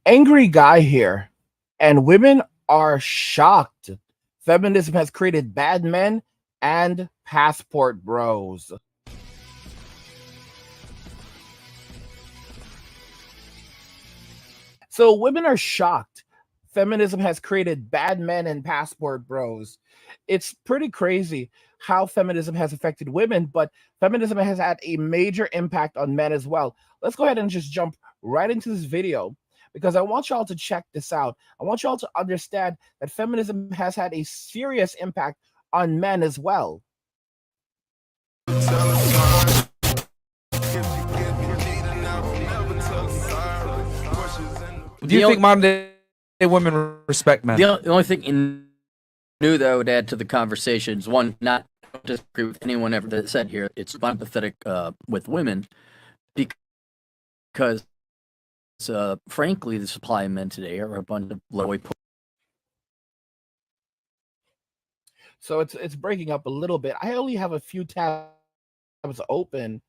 Angry guy here, and women are shocked. Feminism has created bad men and passport bros. So women are shocked. Feminism has created bad men and passport bros. It's pretty crazy how feminism has affected women, but feminism has had a major impact on men as well. Let's go ahead and just jump right into this video because I want y'all to check this out. I want y'all to understand that feminism has had a serious impact on men as well. Do you think modern day women respect men? The only thing new that I would add to the conversation is one, not disagree with anyone ever that said here. It's empathetic with women because, frankly, the supply of men today are a bunch of low. So it's breaking up a little bit. I only have a few tabs open.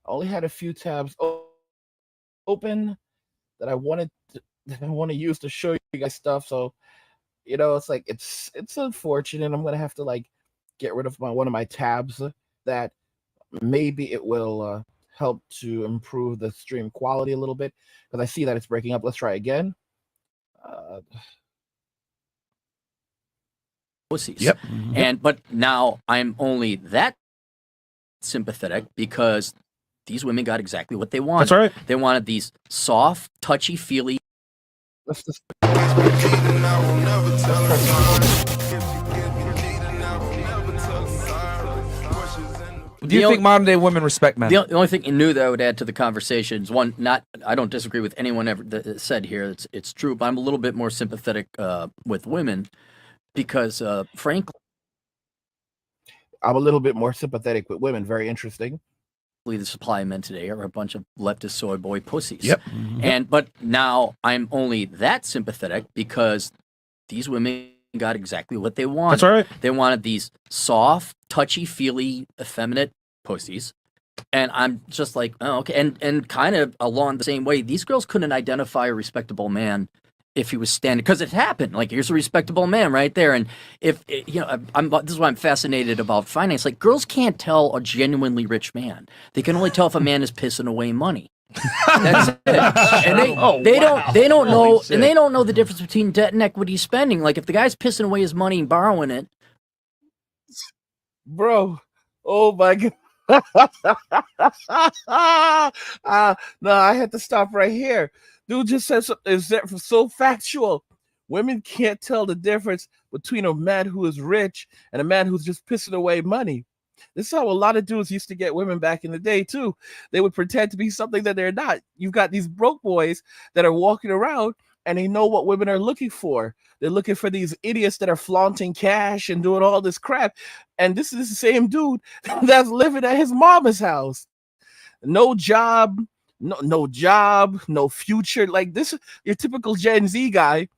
I only had a few tabs open that I want to use to show you guys stuff. So, it's like it's unfortunate. I'm gonna have to like get rid of one of my tabs that maybe it will help to improve the stream quality a little bit because I see that it's breaking up. Let's try again. Pussies. Yep. But now I'm only that sympathetic because these women got exactly what they wanted. That's right. They wanted these soft, touchy-feely. Let's just. Do you think modern day women respect men? The only thing new that I would add to the conversation is one, not I don't disagree with anyone ever that said here. It's true, but I'm a little bit more sympathetic with women because, frankly, I'm a little bit more sympathetic with women. Very interesting. The supply of men today are a bunch of leftist soy boy pussies. Yep. But now I'm only that sympathetic because these women got exactly what they wanted. That's right. They wanted these soft, touchy-feely, effeminate pussies. And I'm just like, oh, okay. And kind of along the same way, these girls couldn't identify a respectable man if he was standing, because it happened. Like, here's a respectable man right there. And if, this is why I'm fascinated about finance. Like, girls can't tell a genuinely rich man. They can only tell if a man is pissing away money. That's it. And they don't know, and they don't know the difference between debt and equity spending. Like, if the guy's pissing away his money and borrowing it, bro, oh my god. No, I had to stop right here. Dude just said something so factual. Women can't tell the difference between a man who is rich and a man who's just pissing away money. This is how a lot of dudes used to get women back in the day too. They would pretend to be something that they're not. You've got these broke boys that are walking around and they know what women are looking for. They're looking for these idiots that are flaunting cash and doing all this crap. And this is the same dude that's living at his mama's house. No job, no job, no future. Like, this is your typical Gen Z guy.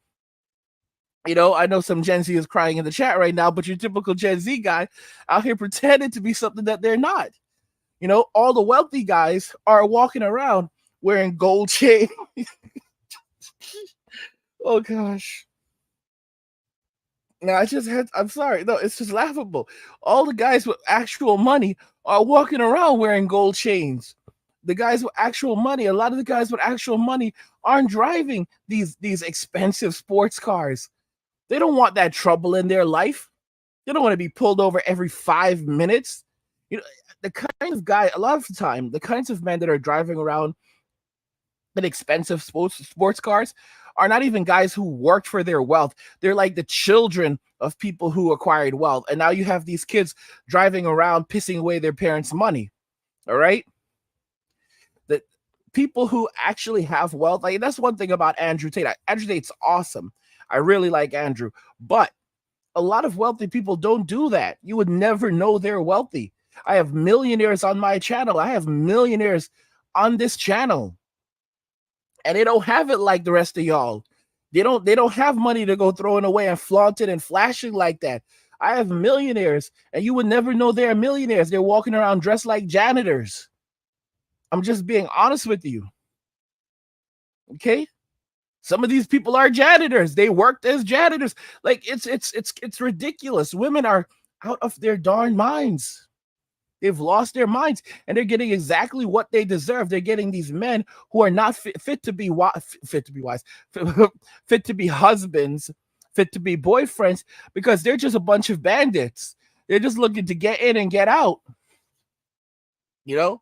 I know some Gen Z is crying in the chat right now, but your typical Gen Z guy out here pretending to be something that they're not. All the wealthy guys are walking around wearing gold chain. Oh gosh. Now I'm sorry. No, it's just laughable. All the guys with actual money are walking around wearing gold chains. The guys with actual money, a lot of the guys with actual money aren't driving these expensive sports cars. They don't want that trouble in their life. They don't want to be pulled over every 5 minutes. The kind of guy, a lot of the time, the kinds of men that are driving around in expensive sports cars are not even guys who worked for their wealth. They're like the children of people who acquired wealth. And now you have these kids driving around pissing away their parents' money. All right? The people who actually have wealth, like, that's one thing about Andrew Tate. Andrew Tate's awesome. I really like Andrew. But a lot of wealthy people don't do that. You would never know they're wealthy. I have millionaires on my channel. I have millionaires on this channel. And they don't have it like the rest of y'all. They don't have money to go throwing away and flaunting and flashing like that. I have millionaires, and you would never know they're millionaires. They're walking around dressed like janitors. I'm just being honest with you. Okay? Some of these people are janitors. They worked as janitors. Like it's ridiculous. Women are out of their darn minds. They've lost their minds, and they're getting exactly what they deserve. They're getting these men who are not fit to be wives, fit to be husbands, fit to be boyfriends, because they're just a bunch of bandits. They're just looking to get in and get out. You know?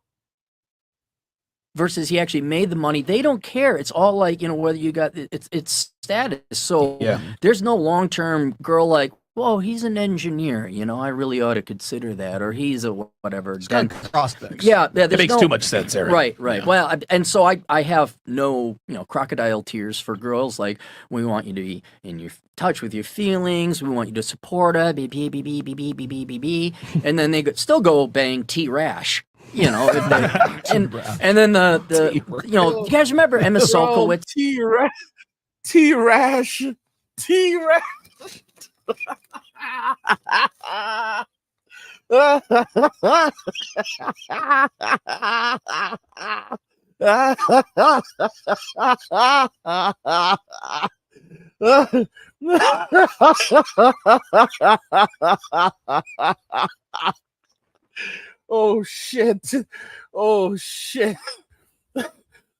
Versus he actually made the money. They don't care. It's all like, whether you got it's status. So there's no long-term girl like, well, he's an engineer, I really ought to consider that, or he's a whatever. Then prospects. Yeah, it makes too much sense, Aaron. Right. Yeah. Well, and so I have no crocodile tears for girls. Like, we want you to be in your touch with your feelings. We want you to support her, and then they still go bang T-Rash. And then the you guys remember Emma Solkowitz? T-Rash. Oh shit.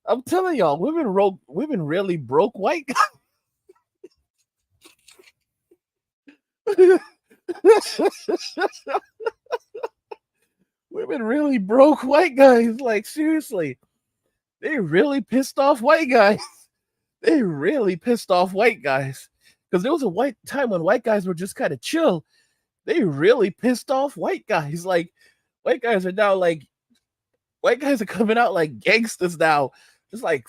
I'm telling y'all, women really broke white guys. Women really broke white guys. Like, seriously, they really pissed off white guys. Because there was a time when white guys were just kind of chill. They really pissed off white guys. Like, white guys are coming out like gangsters now. Just like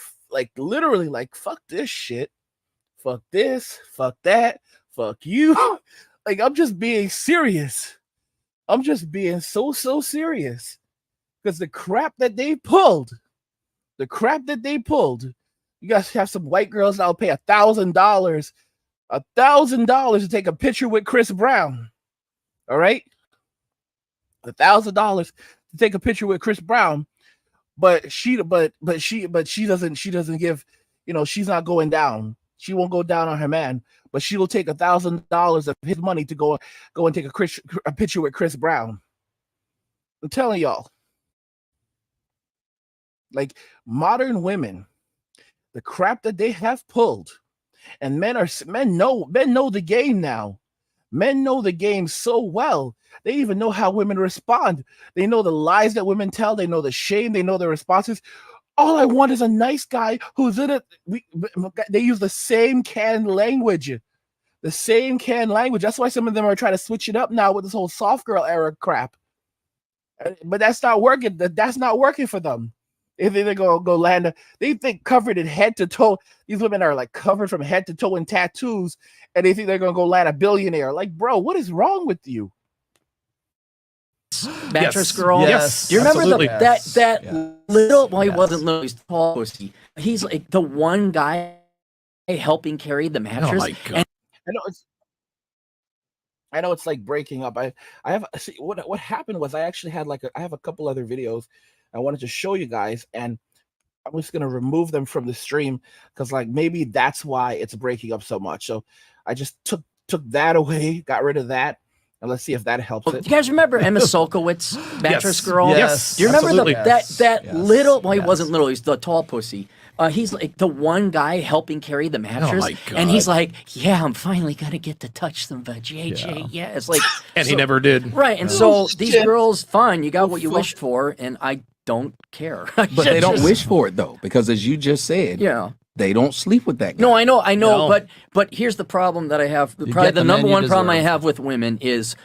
literally like, fuck this shit. Fuck this. Fuck that. Fuck you. Like, I'm just being serious. I'm just being so serious. Because the crap that they pulled, you guys have some white girls that'll pay $1,000 to take a picture with Chris Brown. All right? $1,000 to take a picture with Chris Brown, but she doesn't give, she's not going down. She won't go down on her man, but she will take $1,000 of his money to go and take a picture with Chris Brown. I'm telling y'all, like, modern women, the crap that they have pulled, and men know the game now. Men know the game so well. They even know how women respond. They know the lies that women tell. They know the shame. They know the responses. All I want is a nice guy who's in it. They use the same canned language. That's why some of them are trying to switch it up now with this whole soft girl era crap. But that's not working. That's not working for them. If they go land, they think covered in head to toe. These women are like covered from head to toe in tattoos, and they think they're gonna go land a billionaire. Like, bro, what is wrong with you? Mattress Girl. Yes. Do you remember that little? Well, he wasn't little. He's tall. He's like the one guy helping carry the mattress. Oh my God. I know it's like breaking up. I have what happened was I actually had I have a couple other videos I wanted to show you guys, and I'm just gonna remove them from the stream because maybe that's why it's breaking up so much. So I just took that away, got rid of that. And let's see if that helps it. You guys remember Emma Solkowitz, Mattress Girl? Yes. Do you remember that little? Well, he Yes. wasn't little. He's the tall pussy. He's like the one guy helping carry the mattress. Oh my God. And he's like, yeah, I'm finally gonna get to touch them, but JJ, yeah. It's like, And he never did. Right. And so these girls, fine, you got what you wished for, and I don't care. But they don't wish for it though, because as you just said, they don't sleep with that guy. No, I know, No. but here's the problem that I have. Probably get the the number men you one problem I deserve. have with women is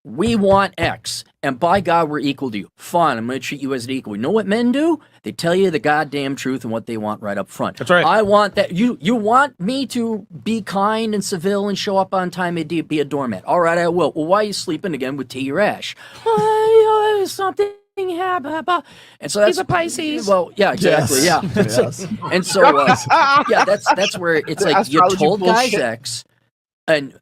we want X, and by God, we're equal to you. Fine, I'm going to treat you as an equal. You know what men do? They tell you the goddamn truth and what they want right up front. That's right. I want that. You want me to be kind and civil and show up on time and be a doormat. All right, I will. Well, why are you sleeping again with T-Rash? Something happened. And so that's He's a Pisces. Well, yeah, exactly. Yes. Yeah. Yes. And so, yeah, that's where it's The like you astrology told guys bullshit. X, and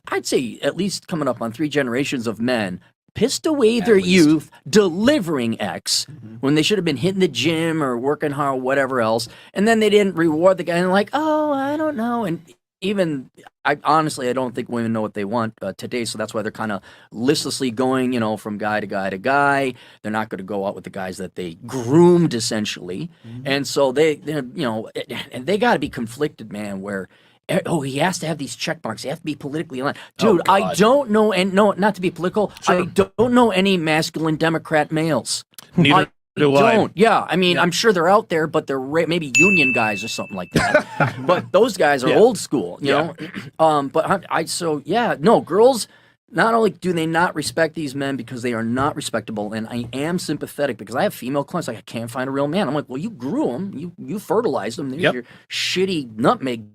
I'd say at least coming up on 3 generations of men pissed away their youth delivering X when they should have been hitting the gym or working hard or whatever else, and then they didn't reward the guy and like, oh, I don't know. And even I honestly, I don't think women know what they want today, so that's why they're kind of listlessly going, from guy to guy to guy. They're not going to go out with the guys that they groomed essentially, and so and they got to be conflicted, man. Where he has to have these check marks. He has to be politically aligned, dude. I don't know, and no, not to be political. Sure. I don't know any masculine Democrat males. Neither. Don't. Yeah, I mean, I'm sure they're out there, but they're maybe union guys or something like that. But those guys are old school, you know. But girls. Not only do they not respect these men because they are not respectable, and I am sympathetic because I have female clients like I can't find a real man. I'm like, well, you grew them, you fertilized them. There's your shitty nutmeg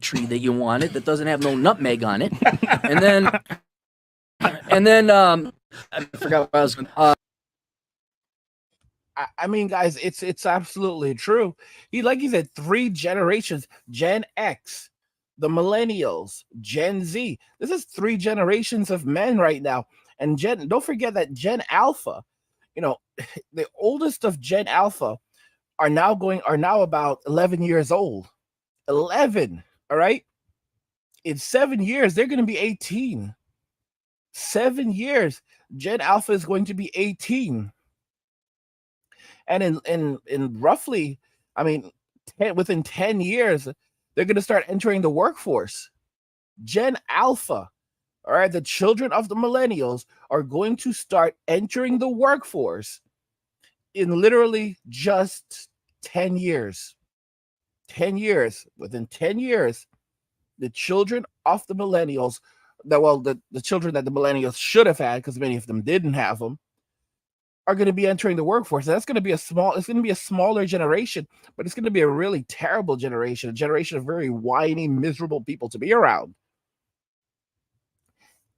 tree that you wanted that doesn't have no nutmeg on it, and then I forgot what I was going. I mean, guys, it's absolutely true. Like he said, 3 generations: Gen X, the millennials, Gen Z. This is 3 generations of men right now. And don't forget that Gen Alpha, the oldest of Gen Alpha are now about 11 years old. 11, all right? In 7 years, they're going to be 18. 7 years, Gen Alpha is going to be 18. And in roughly, within 10 years, they're going to start entering the workforce. Gen Alpha, all right, the children of the millennials are going to start entering the workforce in literally just 10 years. 10 years. Within 10 years, the children of the millennials, the children that the millennials should have had, because many of them didn't have them, are going to be entering the workforce. And it's going to be a smaller generation, but it's going to be a really terrible generation, a generation of very whiny, miserable people to be around.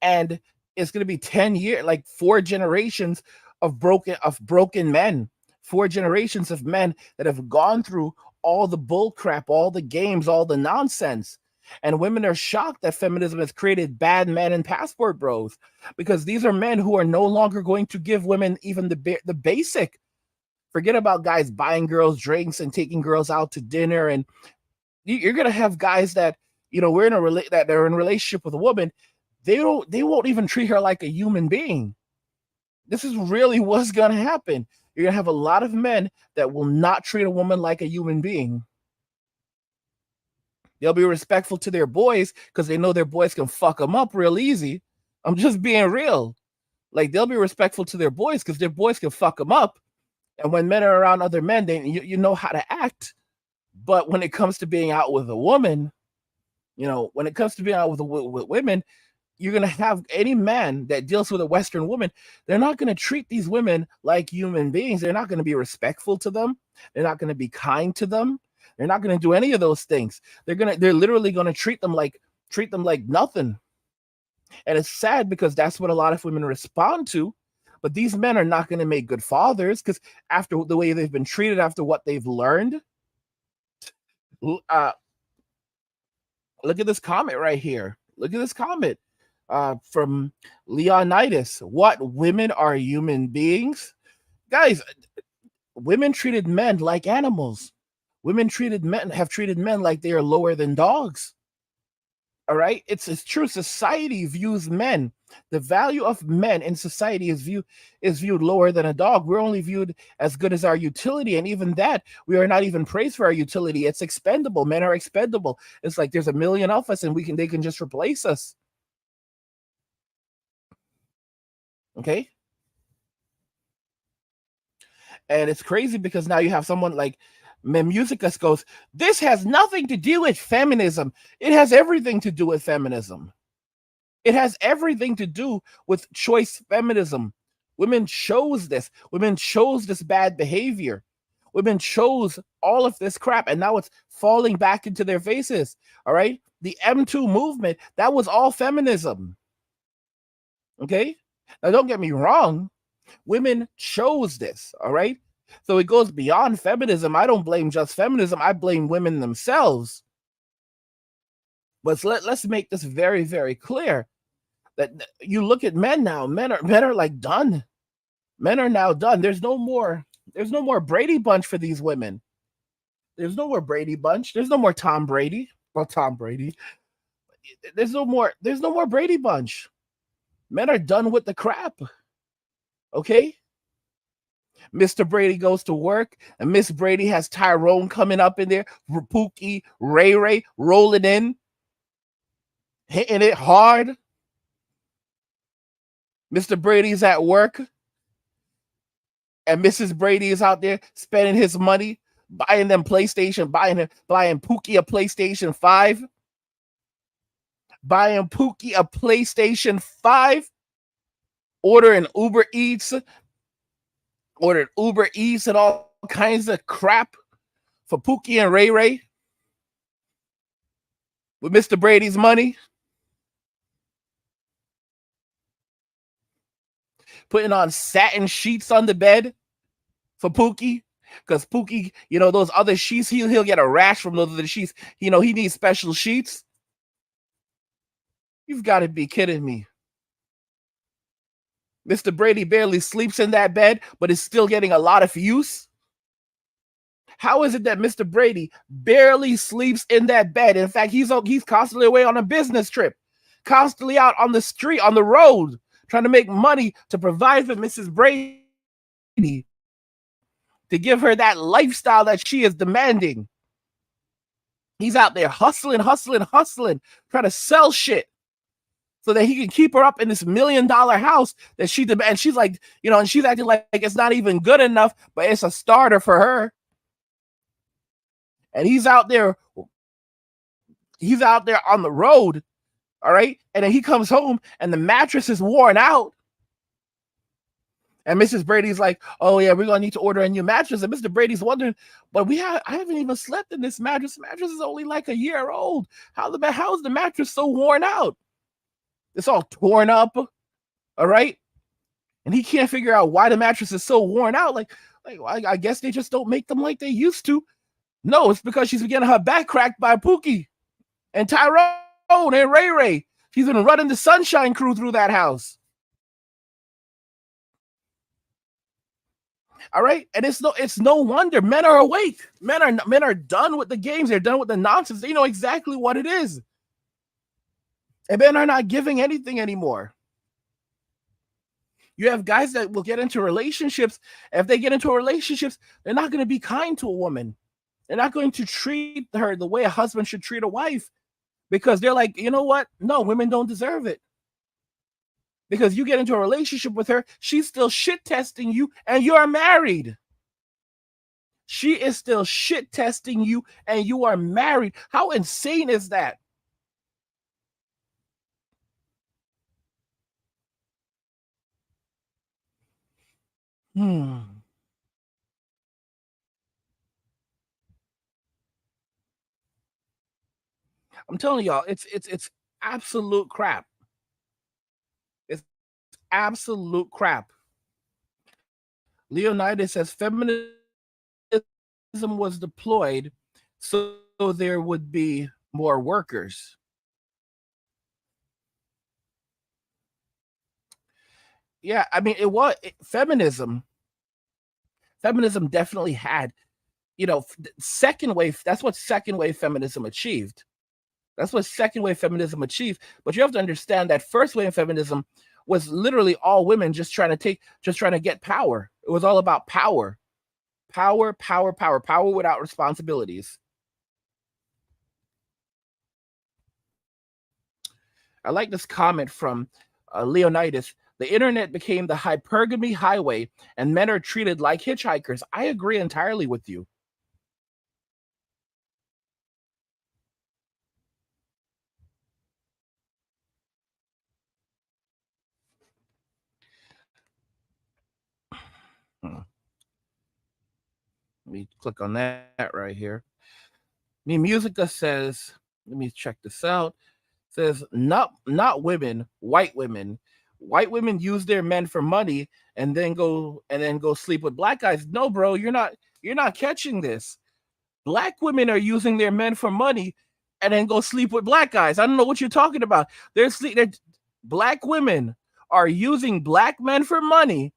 And it's going to be 10 years, like 4 generations of broken men, 4 generations of men that have gone through all the bull crap, all the games, all the nonsense. And women are shocked that feminism has created bad men and passport bros, because these are men who are no longer going to give women even the basic. Forget about guys buying girls drinks and taking girls out to dinner. And you're going to have guys that, that they're in a relationship with a woman. They won't even treat her like a human being. This is really what's going to happen. You're going to have a lot of men that will not treat a woman like a human being. They'll be respectful to their boys because they know their boys can fuck them up real easy. I'm just being real. Like, they'll be respectful to their boys because their boys can fuck them up. And when men are around other men, you know how to act. But when it comes to being out with a woman, when it comes to being out with women, you're going to have any man that deals with a Western woman. They're not going to treat these women like human beings. They're not going to be respectful to them. They're not going to be kind to them. They're not going to do any of those things. They're literally going to treat them like nothing. And it's sad because that's what a lot of women respond to. But these men are not going to make good fathers because after the way they've been treated, after what they've learned. Look at this comment right here. Look at this comment from Leonidas. What, women are human beings? Guys, women treated men like animals. Women have treated men like they are lower than dogs. All right? It's true. Society views men. The value of men in society is viewed lower than a dog. We're only viewed as good as our utility. And even that, we are not even praised for our utility. It's expendable. Men are expendable. It's like there's a million of us and they can just replace us. Okay? And it's crazy because now you have someone like Memusicus goes, this has nothing to do with feminism. It has everything to do with feminism. It has everything to do with choice feminism. Women chose this. Women chose this bad behavior. Women chose all of this crap, and now it's falling back into their faces. All right? The M2 movement, that was all feminism. Okay? Now, don't get me wrong. Women chose this. All right? So it goes beyond feminism. I don't blame just feminism. I blame women themselves. But let's make this very, very clear. That you look at men now. Men are like done. Men are now done. There's no more Brady Bunch for these women. There's no more Brady Bunch. There's no more Tom Brady. Well, Tom Brady. There's no more Brady Bunch. Men are done with the crap. Okay? Mr. Brady goes to work, and Miss Brady has Tyrone coming up in there, Pookie, Ray Ray rolling in, hitting it hard. Mr. Brady's at work, and Mrs. Brady is out there spending his money, buying them PlayStation, buying Pookie a PlayStation 5. Buying Pookie a PlayStation 5. Ordering Uber Eats. Ordered Uber Eats and all kinds of crap for Pookie and Ray Ray. With Mr. Brady's money. Putting on satin sheets on the bed for Pookie. Because Pookie, those other sheets, he'll get a rash from those other sheets. He needs special sheets. You've got to be kidding me. Mr. Brady barely sleeps in that bed, but is still getting a lot of use. How is it that Mr. Brady barely sleeps in that bed? In fact, he's constantly away on a business trip, constantly out on the street, on the road, trying to make money to provide for Mrs. Brady, to give her that lifestyle that she is demanding. He's out there hustling, trying to sell shit so that he can keep her up in this $1 million house that she demands. She's like, and she's acting like it's not even good enough, but it's a starter for her. And he's out there on the road, all right? And then he comes home and the mattress is worn out. And Mrs. Brady's like, oh yeah, we're gonna need to order a new mattress. And Mr. Brady's wondering, but I haven't even slept in this mattress. The mattress is only like a year old. How is the mattress so worn out? It's all torn up, all right? And he can't figure out why the mattress is so worn out. Like I guess they just don't make them like they used to. No, it's because she's getting her back cracked by Pookie and Tyrone and Ray Ray. She's been running the Sunshine Crew through that house. All right, and it's no wonder men are awake. Men are done with the games. They're done with the nonsense. They know exactly what it is. And men are not giving anything anymore. You have guys that will get into relationships. If they get into relationships, they're not going to be kind to a woman. They're not going to treat her the way a husband should treat a wife, because they're like, you know what? No, women don't deserve it. Because you get into a relationship with her, she's still shit testing you, and you are married. She is still shit testing you, and you are married. How insane is that? I'm telling y'all, it's absolute crap. It's absolute crap. Leonidas says feminism was deployed so there would be more workers. Yeah, I mean, feminism definitely had, second wave. That's what second wave feminism achieved. But you have to understand that first wave feminism was literally all women just trying to get power. It was all about power without responsibilities. I like this comment from Leonidas. The internet became the hypergamy highway, and men are treated like hitchhikers. I agree entirely with you. Let me click on that right here. Musica says, let me check this out. Says not women, white women. White women use their men for money and then go sleep with black guys. No, bro, you're not catching this. Black women are using their men for money and then go sleep with black guys. I don't know what you're talking about. black women are using black men for money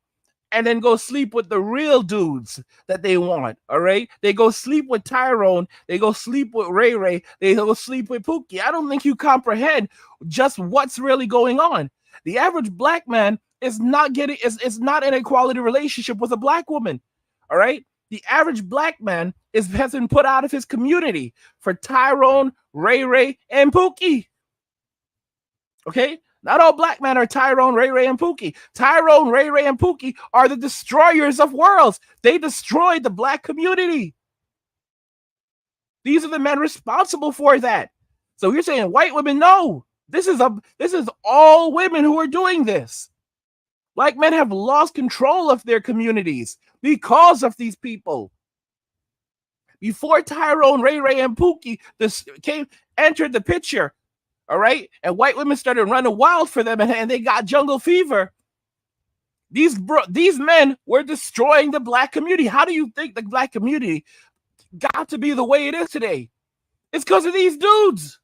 and then go sleep with the real dudes that they want, all right? They go sleep with Tyrone, they go sleep with Ray Ray, they go sleep with Pookie. I don't think you comprehend just what's really going on. The average black man is not getting, is not in a quality relationship with a black woman, all right? The average black man has been put out of his community for Tyrone, Ray Ray, and Pookie. Okay? Not all black men are Tyrone, Ray Ray, and Pookie. Tyrone, Ray Ray, and Pookie are the destroyers of worlds. They destroyed the black community. These are the men responsible for that. So you're saying white women? No. This is all women who are doing this. Black men have lost control of their communities because of these people. Before Tyrone, Ray Ray, and Pookie entered the picture, all right, and white women started running wild for them, and they got jungle fever. These men were destroying the black community. How do you think the black community got to be the way it is today? It's because of these dudes.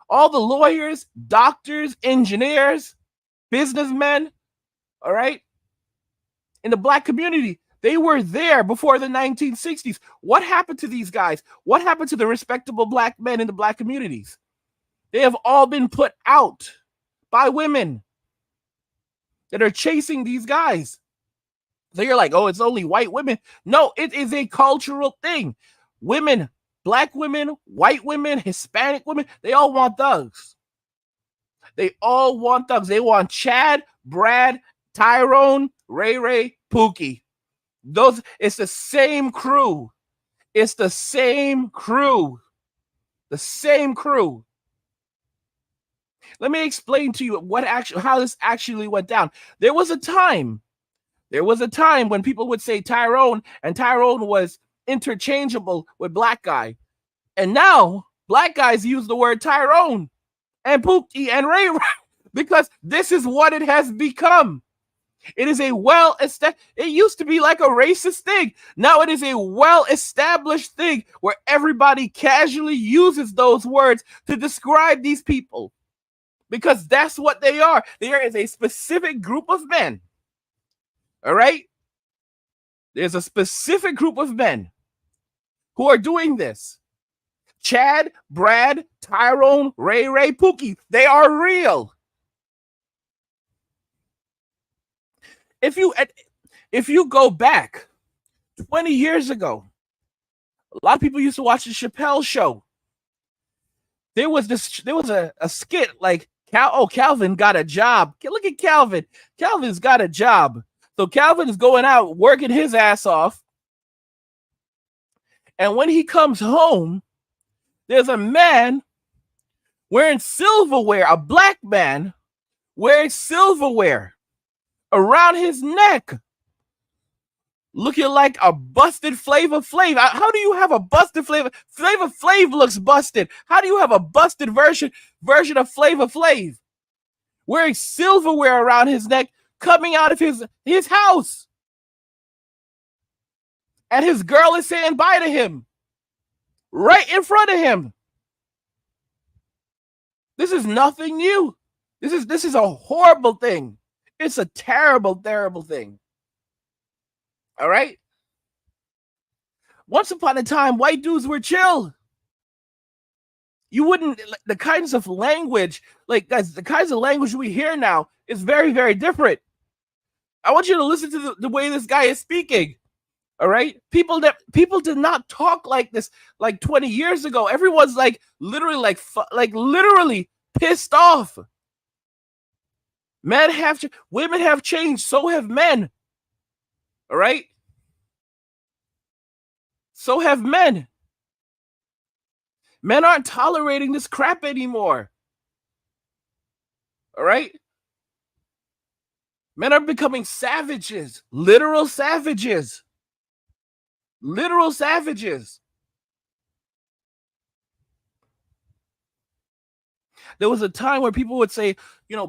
All the lawyers, doctors, engineers, businessmen, all right, in the black community, they were there before the 1960s. What happened to these guys? What happened to the respectable black men in the black communities? They have all been put out by women that are chasing these guys. So you're like, oh, it's only white women. No, it is a cultural thing. Women, black women, white women, Hispanic women, they all want thugs. They all want thugs. They want Chad, Brad, Tyrone, Ray Ray, Pookie. It's the same crew. It's the same crew. The same crew. Let me explain to you how this actually went down. There was a time when people would say Tyrone, and Tyrone was interchangeable with black guy. And now black guys use the word Tyrone and Pookie and Ray Ray because this is what it has become. It is it used to be like a racist thing. Now it is a well-established thing where everybody casually uses those words to describe these people because that's what they are. There is a specific group of men. All right? There's a specific group of men who are doing this. Chad, Brad, Tyrone, Ray Ray, Pookie, they are real. If you go back 20 years ago, a lot of people used to watch the Chappelle Show. There was a skit like Calvin got a job. Look at Calvin. Calvin's got a job. So Calvin is going out working his ass off. And when he comes home, there's a man wearing silverware, a black man wearing silverware around his neck, looking like a busted Flavor Flav. How do you have a busted Flavor Flav looks busted? How do you have a busted version of Flavor Flav wearing silverware around his neck, coming out of his house? And his girl is saying bye to him right in front of him. This is nothing new. This is a horrible thing. It's a terrible, terrible thing. All right? Once upon a time, white dudes were chill. You wouldn't, the kinds of language, like guys, the kinds of language we hear now is very, very different. I want you to listen to the way this guy is speaking. All right? People did not talk like this like 20 years ago. Everyone's like literally literally pissed off. Women have changed, so have men. All right? So have men. Men aren't tolerating this crap anymore. All right? Men are becoming savages, literal savages. Literal savages. There was a time where people would say,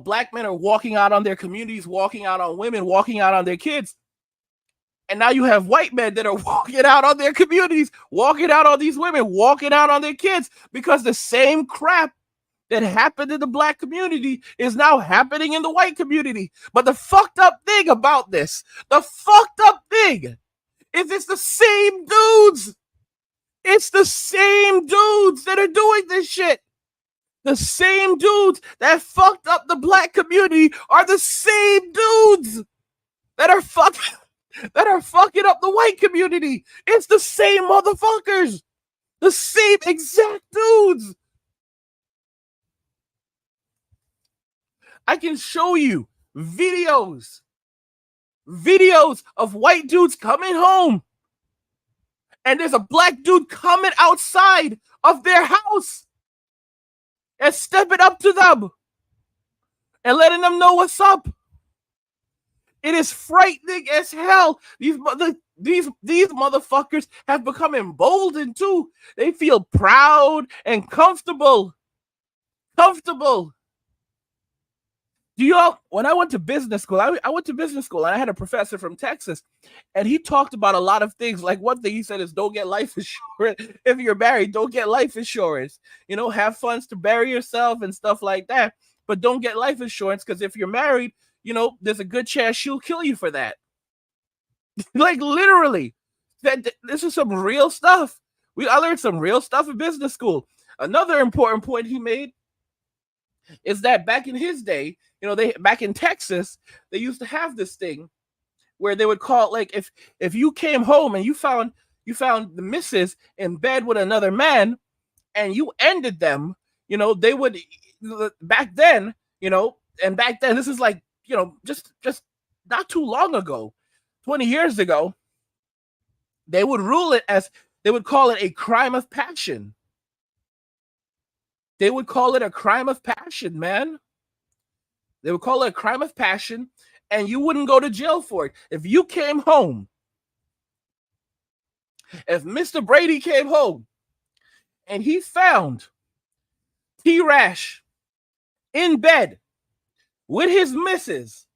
black men are walking out on their communities, walking out on women, walking out on their kids. And now you have white men that are walking out on their communities, walking out on these women, walking out on their kids, because the same crap that happened in the black community is now happening in the white community. But the fucked up thing about this, is it's the same dudes. It's the same dudes that are doing this shit. The same dudes that fucked up the black community are the same dudes that are fucking up the white community. It's the same motherfuckers. The same exact dudes. I can show you videos of white dudes coming home, and there's a black dude coming outside of their house and stepping up to them and letting them know what's up. It is frightening as hell. These motherfuckers have become emboldened too. They feel proud and comfortable. Do y'all? When I went to business school, I went to business school, and I had a professor from Texas, and he talked about a lot of things. Like, one thing he said is, don't get life insurance. If you're married, don't get life insurance. You know, have funds to bury yourself and stuff like that, but don't get life insurance, because if you're married, you know, there's a good chance she'll kill you for that. Like, literally, this is some real stuff. I learned some real stuff in business school. Another important point he made is that back in his day, you know, back in Texas, they used to have this thing where they would call, like, if you came home and you found the missus in bed with another man and you ended them, you know, they would, back then, you know, and back then, this is like, you know, just not too long ago, 20 years ago, they would rule it as, they would call it a crime of passion. They would call it a crime of passion, man. They would call it a crime of passion, and you wouldn't go to jail for it. If you came home, if Mr. Brady came home and he found T-Rash in bed with his missus,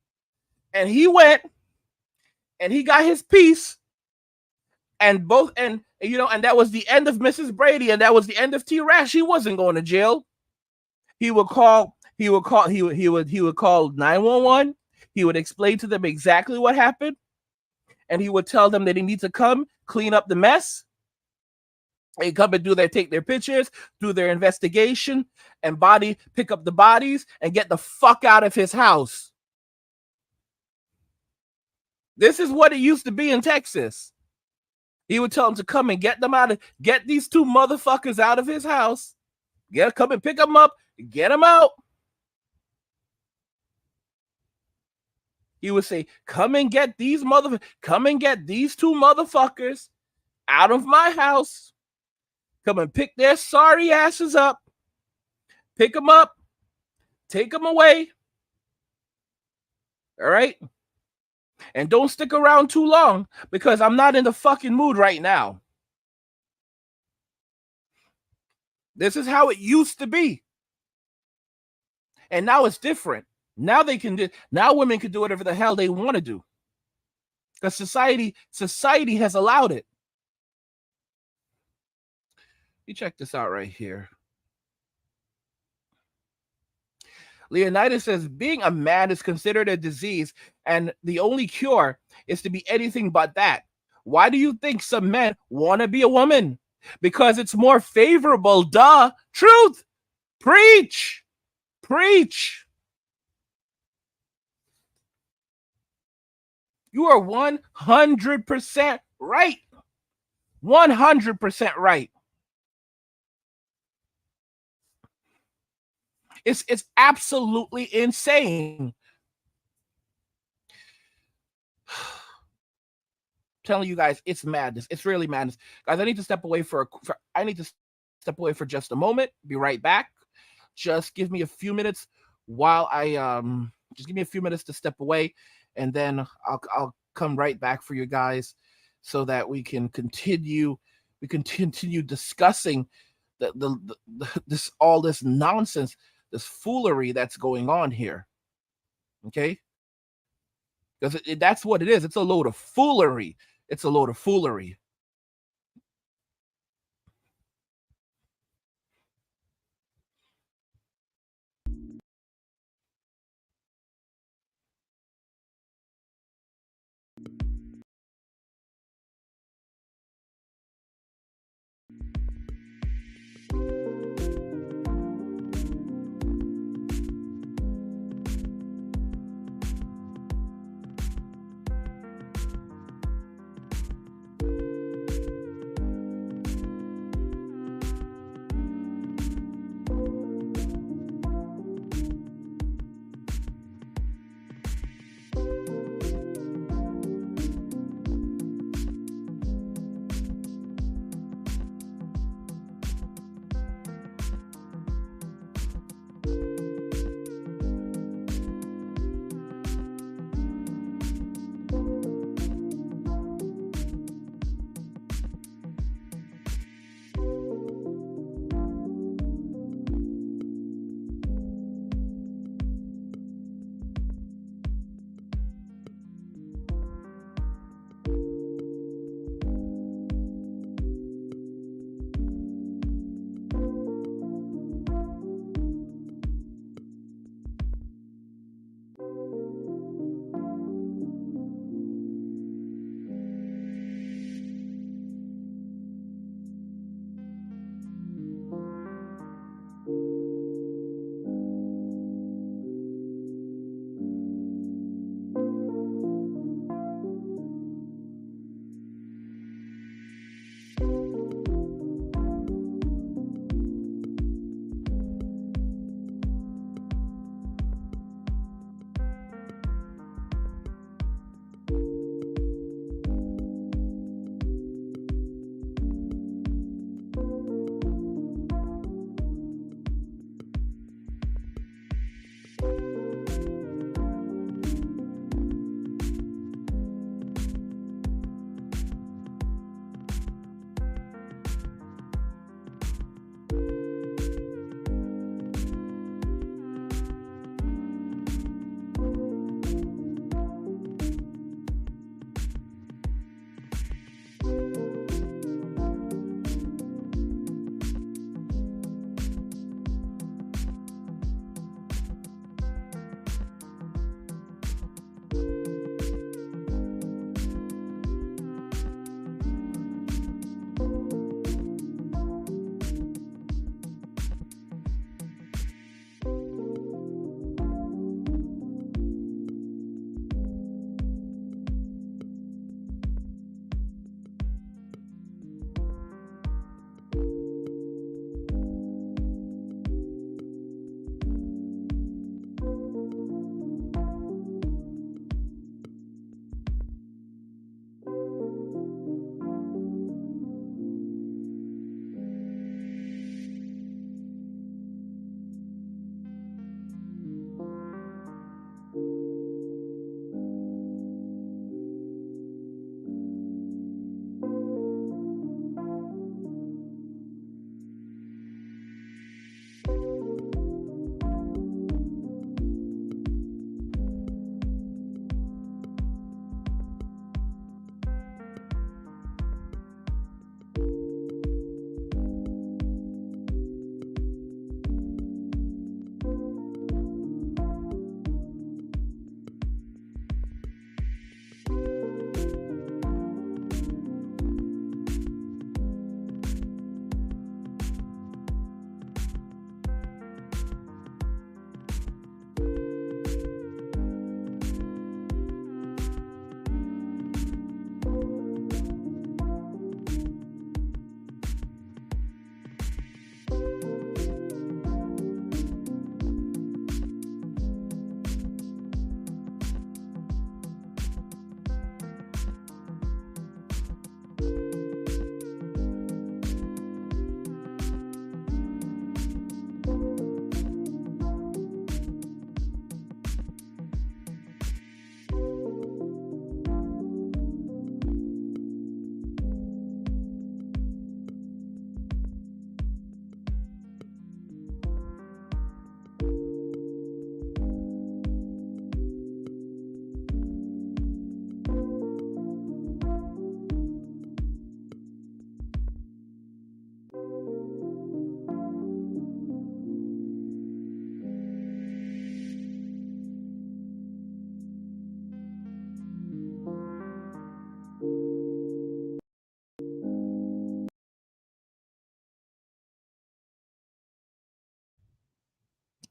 and he went and he got his piece, and you know, and that was the end of Mrs. Brady, and that was the end of T-Rash, he wasn't going to jail. He would call 911. He would explain to them exactly what happened, and he would tell them that they need to come clean up the mess. They come and take their pictures, do their investigation, and pick up the bodies and get the fuck out of his house. This is what it used to be in Texas. He would tell them to come and get these two motherfuckers out of his house. Come and pick them up, get them out. He would say, come and get these two motherfuckers out of my house. Come and pick their sorry asses up. Pick them up. Take them away. All right? And don't stick around too long, because I'm not in the fucking mood right now. This is how it used to be. And now it's different. Now women can do whatever the hell they want to do. Because society has allowed it. Let me check this out right here. Leonidas says, being a man is considered a disease, and the only cure is to be anything but that. Why do you think some men want to be a woman? Because it's more favorable, duh. Truth. Preach. Preach. You are 100% right. 100% right. It's absolutely insane. Telling you guys, it's madness. It's really madness, guys. I need to step away for just a moment. Be right back. Just give me a few minutes while just give me a few minutes to step away, and then I'll come right back for you guys, so that we can continue discussing this nonsense, this foolery that's going on here. Okay? Because that's what it is. It's a load of foolery. It's a load of foolery.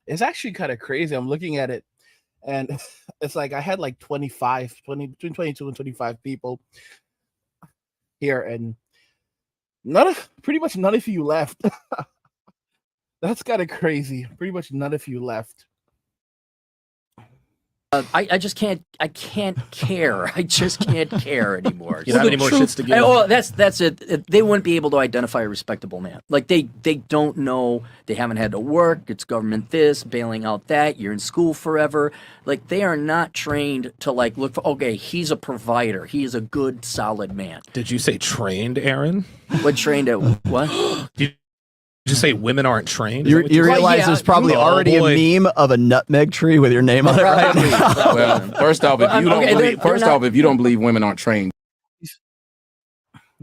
It's actually kind of crazy. I'm looking at it, and it's like I had like 20 between 22 and 25 people here, and pretty much none of you left. That's kind of crazy. Pretty much none of you left. I just can't. I can't care. I just can't care anymore. You don't have any more shits to give. Oh, that's it. They wouldn't be able to identify a respectable man. Like they don't know. They haven't had to work. It's government this, bailing out that. You're in school forever. Like they are not trained to like look for. Okay, he's a provider. He is a good, solid man. Did you say trained, Aaron? What trained at what? Did you say women aren't trained? You realize there's probably already a meme of a nutmeg tree with your name on it right now. Well, first off, if you don't believe women aren't trained.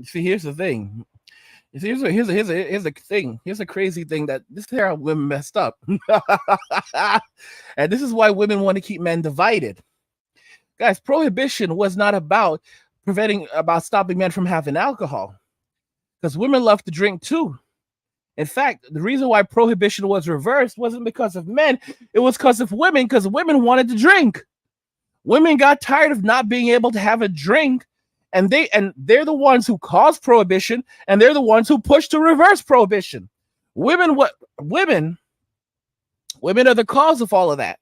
See, here's the thing. Here's the thing. Here's a crazy thing that this is how women messed up. And this is why women want to keep men divided. Guys, prohibition was not about stopping men from having alcohol. Because women love to drink too. In fact, the reason why prohibition was reversed wasn't because of men, it was because of women, because women wanted to drink. Women got tired of not being able to have a drink, and they're the ones who caused prohibition, and they're the ones who pushed to reverse prohibition. Women are the cause of all of that.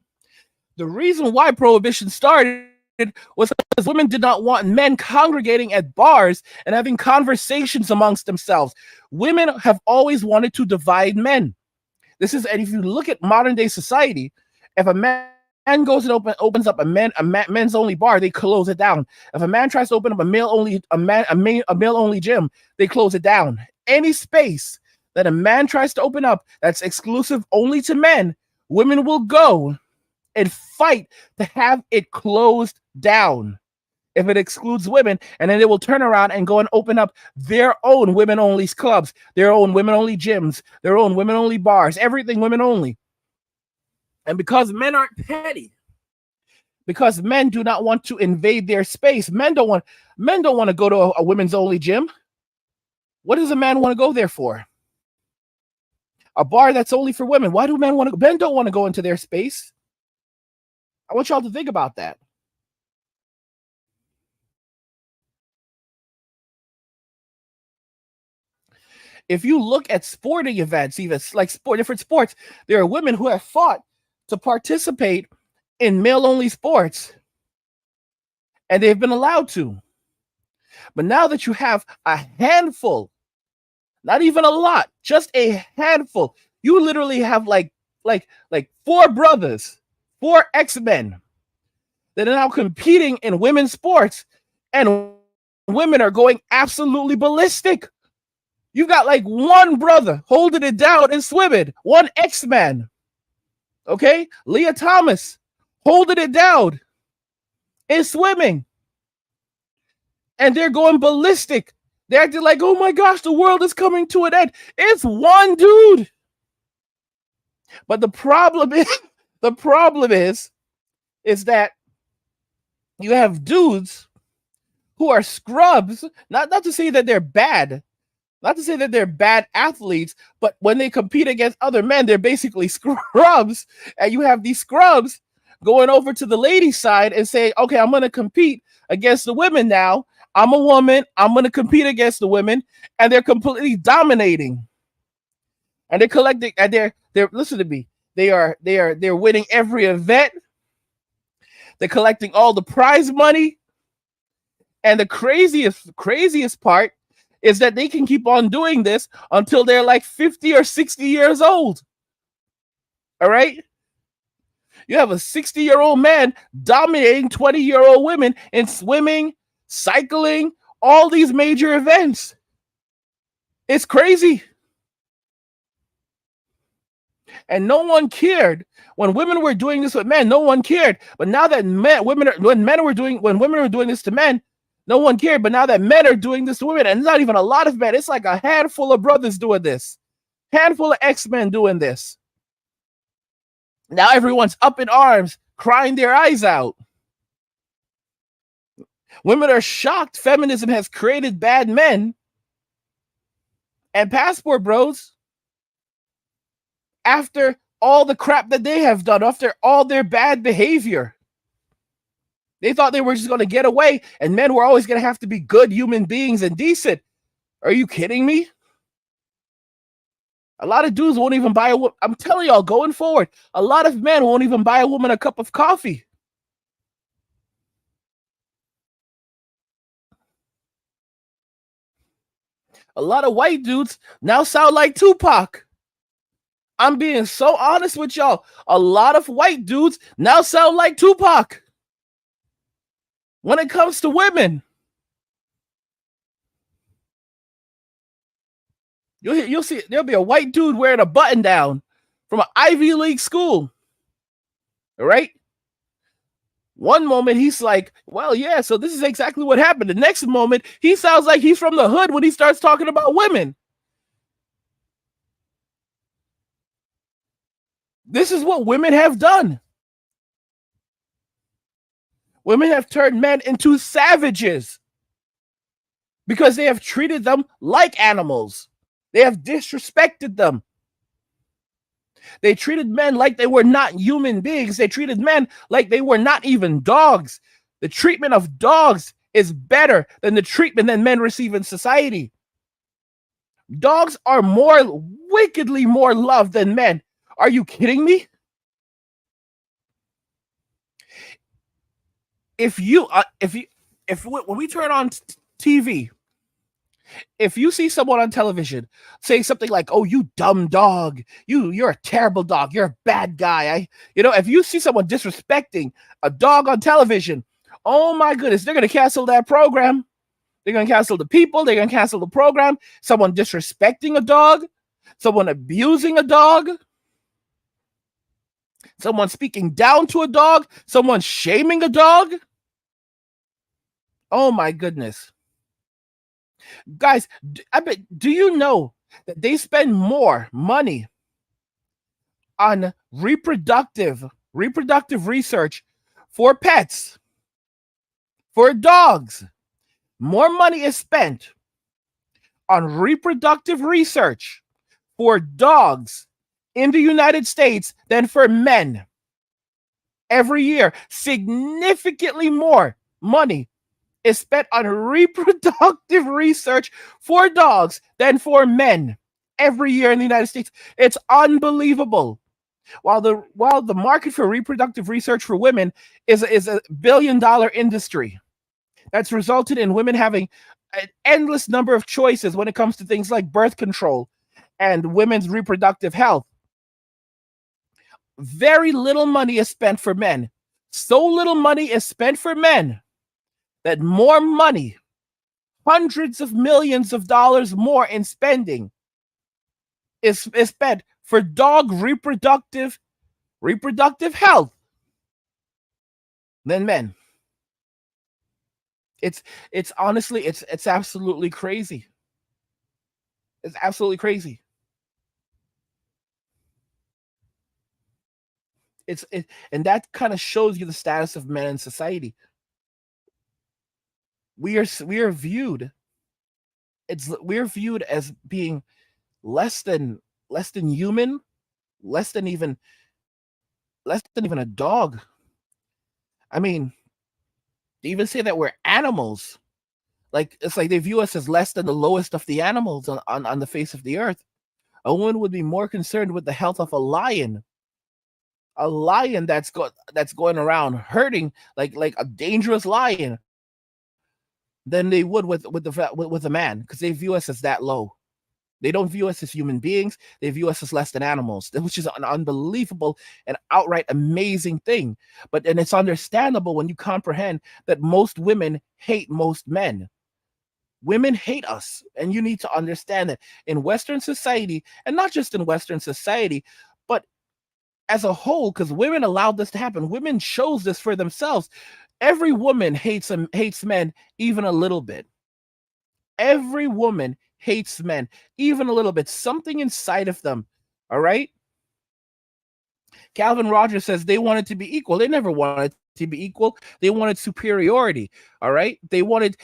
The reason why prohibition started was because women did not want men congregating at bars and having conversations amongst themselves. Women have always wanted to divide men. And if you look at modern day society, if a man goes and opens up a men's only bar, they close it down. If a man tries to open up a male only gym, they close it down. Any space that a man tries to open up that's exclusive only to men, women will go and fight to have it closed down if it excludes women, and then they will turn around and go and open up their own women-only clubs, their own women-only gyms, their own women-only bars, everything women-only. And because men aren't petty, because men do not want to invade their space, men don't want to go to a women's-only gym. What does a man want to go there for? A bar that's only for women. Why do men want to? Men don't want to go into their space. I want y'all to think about that. If you look at sporting events, even like different sports, there are women who have fought to participate in male-only sports, and they've been allowed to. But now that you have a handful, not even a lot, just a handful, you literally have like 4 brothers, 4 X-Men that are now competing in women's sports, and women are going absolutely ballistic. You've got like 1 brother holding it down in swimming, 1 X-Man. Okay? Leah Thomas holding it down in swimming. And they're going ballistic. They're acting like, oh my gosh, the world is coming to an end. It's 1 dude. But the problem is that you have dudes who are scrubs, not to say that they're bad, not to say that they're bad athletes, but when they compete against other men, they're basically scrubs. And you have these scrubs going over to the ladies' side and saying, okay, I'm going to compete against the women now. I'm a woman. I'm going to compete against the women. And they're completely dominating. And they're collecting, and they're listen to me. They're winning every event. They're collecting all the prize money. And the craziest part is that they can keep on doing this until they're like 50 or 60 years old. All right? You have a 60-year-old man dominating 20-year-old women in swimming, cycling, all these major events. It's crazy. And no one cared when women were doing this with men. No one cared. But now that when women were doing this to men, no one cared. But now that men are doing this to women, and it's not even a lot of men, it's like a handful of brothers doing this, handful of X-Men doing this. Now everyone's up in arms, crying their eyes out. Women are shocked feminism has created bad men and passport bros after all the crap that they have done, after all their bad behavior. They thought they were just going to get away, and men were always going to have to be good human beings and decent. Are you kidding me? A lot of dudes won't even buy a woman. I'm telling y'all, going forward, a lot of men won't even buy a woman a cup of coffee. A lot of white dudes now sound like Tupac. I'm being so honest with y'all. A lot of white dudes now sound like Tupac when it comes to women. You'll see there'll be a white dude wearing a button down from an Ivy League school. All right? One moment he's like, well, yeah, so this is exactly what happened. The next moment, he sounds like he's from the hood when he starts talking about women. This is what women have done. Women have turned men into savages because they have treated them like animals. They have disrespected them. They treated men like they were not human beings. They treated men like they were not even dogs. The treatment of dogs is better than the treatment that men receive in society. Dogs are wickedly more loved than men. Are you kidding me? When we turn on TV, if you see someone on television say something like, "Oh, you dumb dog, you're a terrible dog, you're a bad guy," if you see someone disrespecting a dog on television, oh my goodness, they're gonna cancel that program. They're gonna cancel the people. They're gonna cancel the program. Someone disrespecting a dog, someone abusing a dog, someone speaking down to a dog, someone shaming a dog. Oh my goodness. Guys, do you know that they spend more money on reproductive research for pets, for dogs? More money is spent on reproductive research for dogs in the United States than for men. Every year, significantly more money is spent on reproductive research for dogs than for men every year in the United States. It's unbelievable. While the market for reproductive research for women is a $1 billion industry that's resulted in women having an endless number of choices when it comes to things like birth control and women's reproductive health. Very little money is spent for men. So little money is spent for men that more money, hundreds of millions of dollars more in spending, is spent for dog reproductive health than men. It's honestly, it's absolutely crazy. It's absolutely crazy. And that kind of shows you the status of men in society. We are viewed as being less than human, less than even a dog. I mean, they even say that we're animals. Like, it's like they view us as less than the lowest of the animals on the face of the earth. A woman would be more concerned with the health of a lion that's going around hurting like a dangerous lion than they would with a man, because they view us as that low. They don't view us as human beings. They view us as less than animals, which is an unbelievable and outright amazing thing. And it's understandable when you comprehend that most women hate most men. Women hate us, and you need to understand that in Western society, and not just in Western society, but as a whole, because women allowed this to happen. Women chose this for themselves. Every woman hates men even a little bit. Every woman hates men even a little bit. Something inside of them. All right. Calvin Rogers says they wanted to be equal. They never wanted to be equal. They wanted superiority. All right. They wanted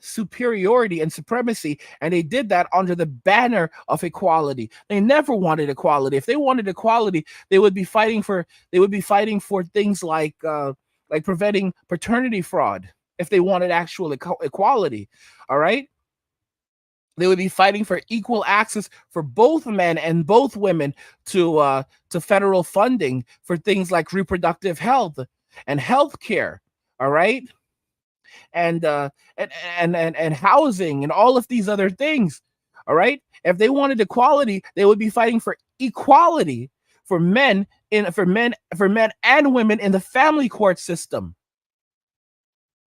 superiority and supremacy, and they did that under the banner of equality. They never wanted equality. If they wanted equality, they would be fighting for things like preventing paternity fraud. If they wanted actual equality, all right, they would be fighting for equal access for both men and both women to federal funding for things like reproductive health and health care. All right. and housing and all of these other things. All right. If they wanted equality, they would be fighting for equality for men for men and women in the family court system.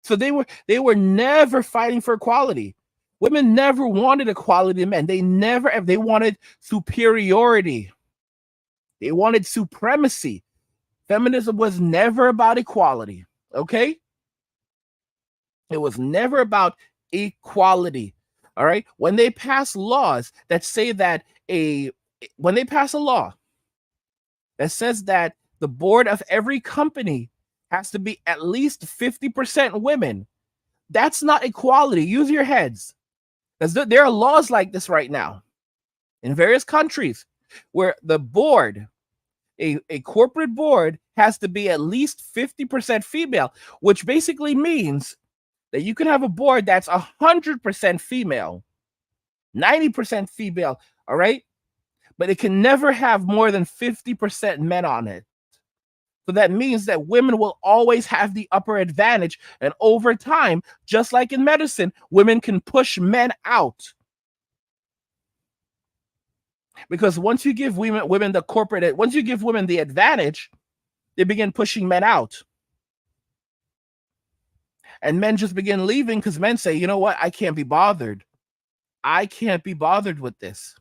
So they were never fighting for equality. Women never wanted equality to men. They wanted superiority. They wanted supremacy. Feminism was never about equality. Okay? It was never about equality. All right? When they pass laws that say that when they pass a law that says that the board of every company has to be at least 50% women, that's not equality. Use your heads. Because there are laws like this right now in various countries where the board, a corporate board, has to be at least 50% female, which basically means that you can have a board that's 100% female, 90% female, all right? But it can never have more than 50% men on it. So that means that women will always have the upper advantage. And over time, just like in medicine, women can push men out. Because once you give women once you give women the advantage, they begin pushing men out. And men just begin leaving because men say, you know what? I can't be bothered. I can't be bothered with this.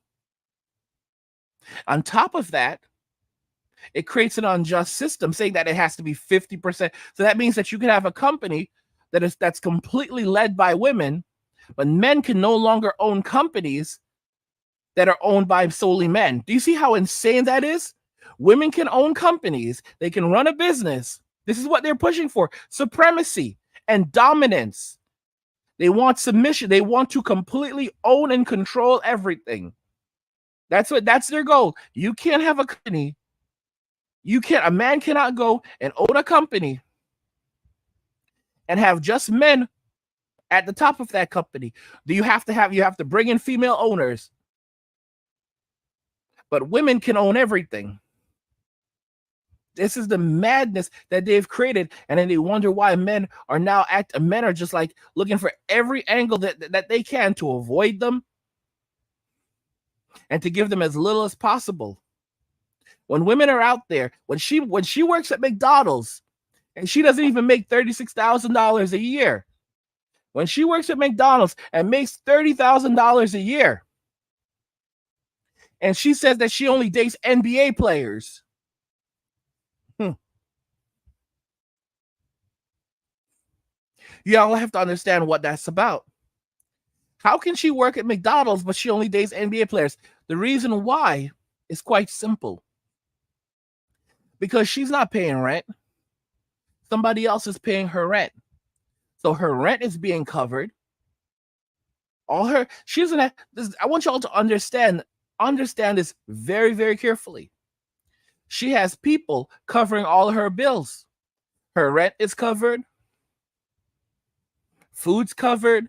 On top of that, it creates an unjust system saying that it has to be 50%. So that means that you can have a company that's completely led by women, but men can no longer own companies that are owned by solely men. Do you see how insane that is? Women can own companies. They can run a business. This is what they're pushing for: supremacy and dominance. They want submission. They want to completely own and control everything. That's their goal. You can't have a company. A man cannot go and own a company and have just men at the top of that company. You have to bring in female owners. But women can own everything. This is the madness that they've created. And then they wonder why men are just like looking for every angle that they can to avoid them and to give them as little as possible. When women are out there, when she works at McDonald's and she doesn't even make $36,000 a year, when she works at McDonald's and makes $30,000 a year, and she says that she only dates NBA players, y'all have to understand what that's about. How can she work at McDonald's but she only dates NBA players? The reason why is quite simple. Because she's not paying rent. Somebody else is paying her rent. So her rent is being covered. I want y'all to understand this very, very carefully. She has people covering all of her bills. Her rent is covered. Food's covered.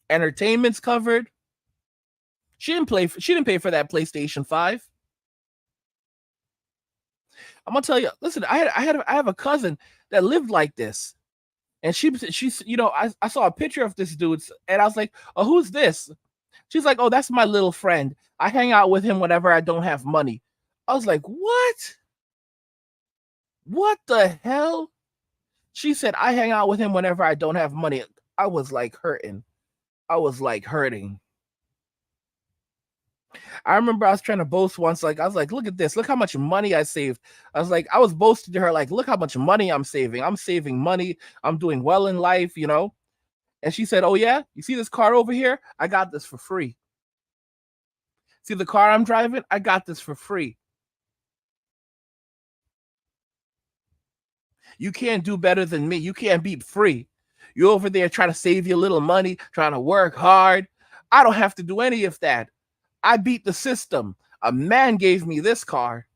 Entertainment's covered. She didn't pay for that PlayStation 5. I'm gonna tell you, listen, I have a cousin that lived like this. And she's I saw a picture of this dude and I was like, oh, who's this? She's like, oh, that's my little friend. I hang out with him whenever I don't have money. I was like, what? What the hell? She said, I hang out with him whenever I don't have money. I was like hurting. I remember I was trying to boast once, I was like, look at this. Look how much money I saved. I was boasting to her, like, look how much money I'm saving. I'm saving money. I'm doing well in life, And she said, oh, yeah? You see this car over here? I got this for free. See the car I'm driving? I got this for free. You can't do better than me. You can't be free. You're over there trying to save your little money, trying to work hard. I don't have to do any of that. I beat the system. A man gave me this car.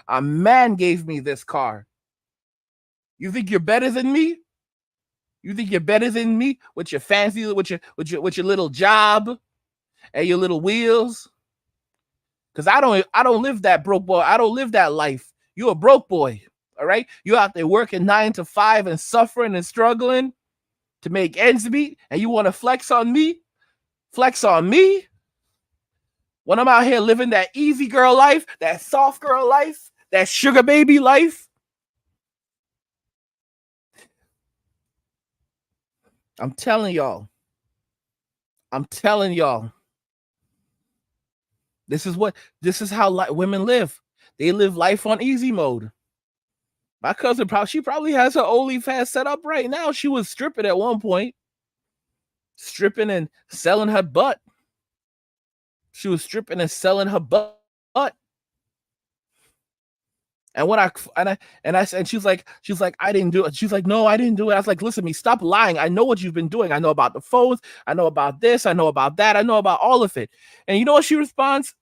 A man gave me this car. You think you're better than me? You think you're better than me with your fancy, with your little job and your little wheels? Because I don't live that broke boy. I don't live that life. You're a broke boy. All right, you out there working 9 to 5 and suffering and struggling to make ends meet, and you want to flex on me? Flex on me? When I'm out here living that easy girl life, that soft girl life, that sugar baby life? I'm telling y'all. This is how women live. They live life on easy mode. My cousin probably has her OnlyFans set up right now. She was stripping at one point. Stripping and selling her butt. She was stripping and selling her butt. And when she's like, I didn't do it. She's like, no, I didn't do it. I was like, listen to me, stop lying. I know what you've been doing. I know about the phones. I know about this. I know about that. I know about all of it. And you know what she responds?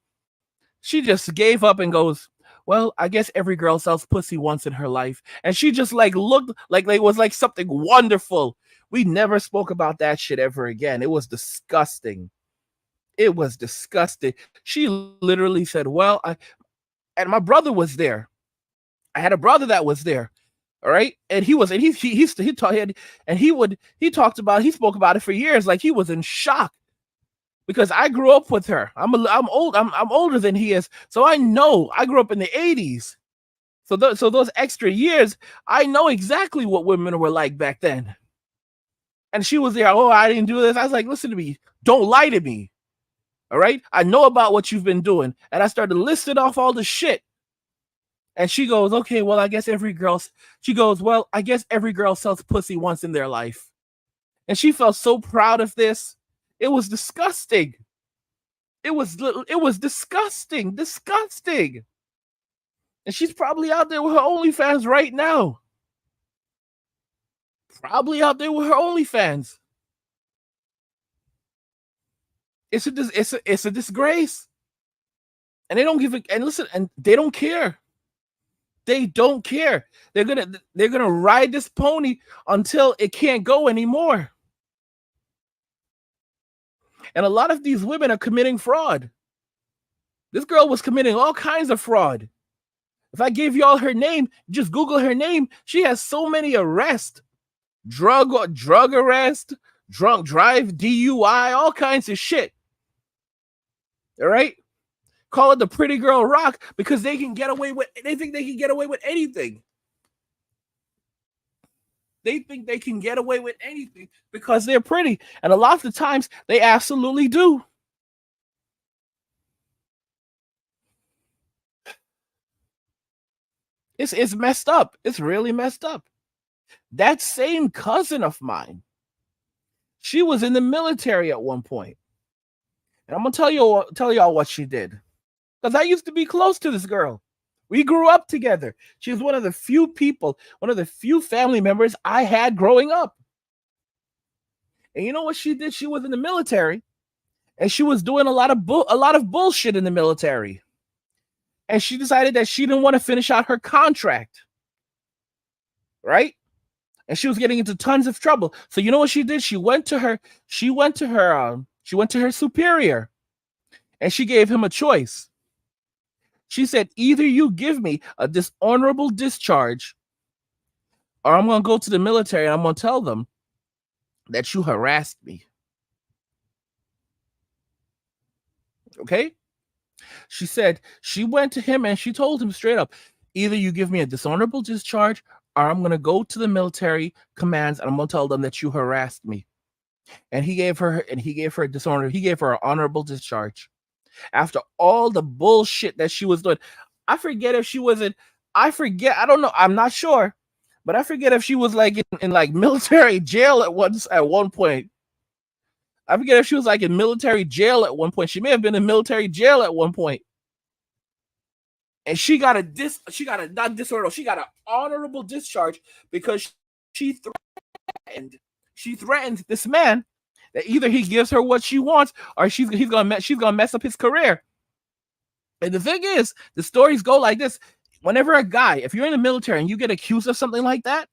She just gave up and goes, well, I guess every girl sells pussy once in her life. And she just like looked like it was like something wonderful. We never spoke about that shit ever again. It was disgusting. It was disgusting. She literally said, well, and my brother was there. I had a brother that was there. All right. And he talked about, he spoke about it for years. Like he was in shock because I grew up with her. I'm older than he is. So I know I grew up in the 80s. So those extra years, I know exactly what women were like back then. And she was there. Oh, I didn't do this. I was like, listen to me. Don't lie to me. All right. I know about what you've been doing. And I started listing off all the shit. And she goes, okay, well, I guess every girl sells pussy once in their life. And she felt so proud of this. It was disgusting. It was disgusting. And she's probably out there with her OnlyFans right now. It's a disgrace. And they don't give it, and listen, and they don't care. They don't care. They're gonna ride this pony until it can't go anymore. And a lot of these women are committing fraud. This girl was committing all kinds of fraud. If I gave y'all her name, just Google her name. She has so many arrests, drug arrest, drunk drive, DUI, all kinds of shit. All right. Call it the pretty girl rock because they think they can get away with anything. They think they can get away with anything because they're pretty. And a lot of the times they absolutely do. It's messed up. It's really messed up. That same cousin of mine, she was in the military at one point. And I'm gonna tell y'all what she did. Because I used to be close to this girl. We grew up together. She was one of the few family members I had growing up. And you know what she did? She was in the military, and she was doing a lot of bullshit in the military. And she decided that she didn't want to finish out her contract. Right? And she was getting into tons of trouble. So you know what she did? She went to her superior, and she gave him a choice. She said, either you give me a dishonorable discharge, or I'm going to go to the military and I'm going to tell them that you harassed me. Okay? She said, she went to him and she told him straight up, either you give me a dishonorable discharge, or I'm going to go to the military commands and I'm going to tell them that you harassed me. And he gave her an honorable discharge. After all the bullshit that she was doing. I don't know, I'm not sure, but I forget if she was like in like military jail at one point. I forget if she was like in military jail at one point. She may have been in military jail at one point. And she got an honorable discharge because she threatened this man that either he gives her what she wants or she's gonna mess up his career. And the thing is, the stories go like this. Whenever if you're in the military and you get accused of something like that,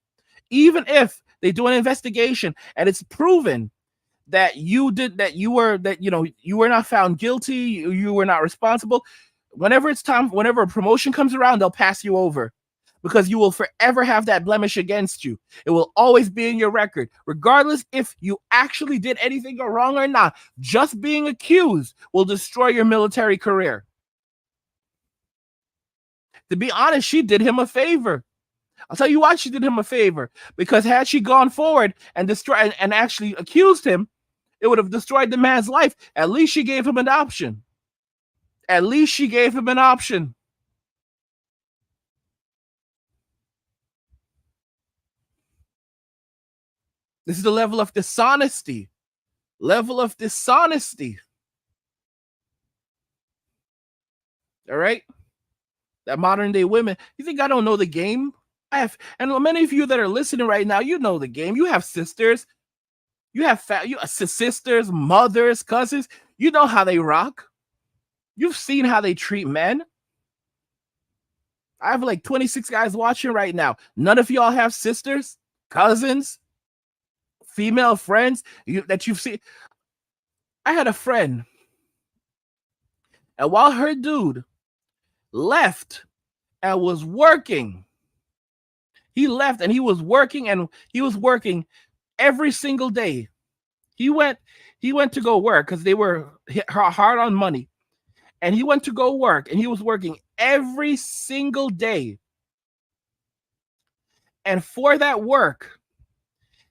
even if they do an investigation and it's proven that you were not found guilty, you were not responsible, whenever a promotion comes around, they'll pass you over. because you will forever have that blemish against you. It will always be in your record, regardless if you actually did anything wrong or not. Just being accused will destroy your military career. To be honest, she did him a favor. I'll tell you why she did him a favor. Because had she gone forward and destroyed and actually accused him, it would have destroyed the man's life. At least she gave him an option. At least she gave him an option. This is the level of dishonesty. Level of dishonesty. All right? That modern day women, you think I don't know the game? I have, and many of you that are listening right now, you know the game. You have sisters. You have sisters, mothers, cousins. You know how they rock. You've seen how they treat men. I have like 26 guys watching right now. None of y'all have sisters, cousins, female friends that you've seen. I had a friend, and while her dude left and was working, he left and he was working every single day. He went to go work because they were hard on money. And he went to go work and he was working every single day. And for that work,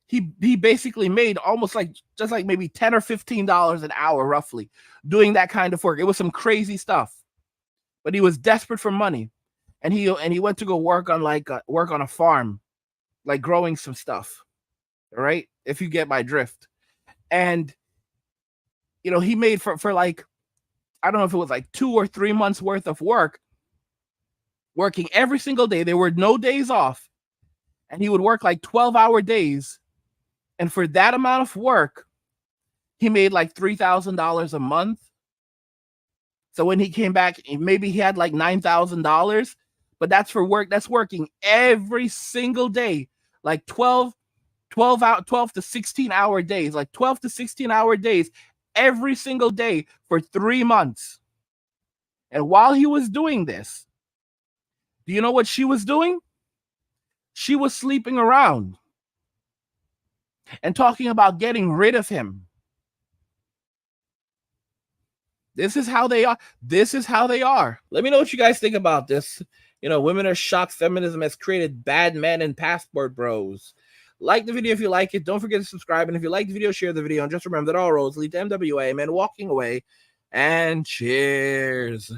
he basically made almost like just like maybe $10 or $15 an hour roughly doing that kind of work. It was some crazy stuff. But he was desperate for money. And he went to go work on a farm, like growing some stuff. All right? If you get my drift. And he made for like, I don't know if it was like 2 or 3 months worth of work, working every single day. There were no days off. And he would work like 12-hour days. And for that amount of work, he made like $3,000 a month. So when he came back, maybe he had like $9,000, but that's for work. That's working every single day, like 12 to 16-hour days, like 12 to 16-hour days every single day for 3 months. And while he was doing this, do you know what she was doing? She was sleeping around and talking about getting rid of him. This is how they are. This is how they are. Let me know what you guys think about this. Women are shocked feminism has created bad men and passport bros. Like the video if you like it. Don't forget to subscribe. And if you like the video, share the video. And just remember that all roads lead to MWA, men walking away. And cheers.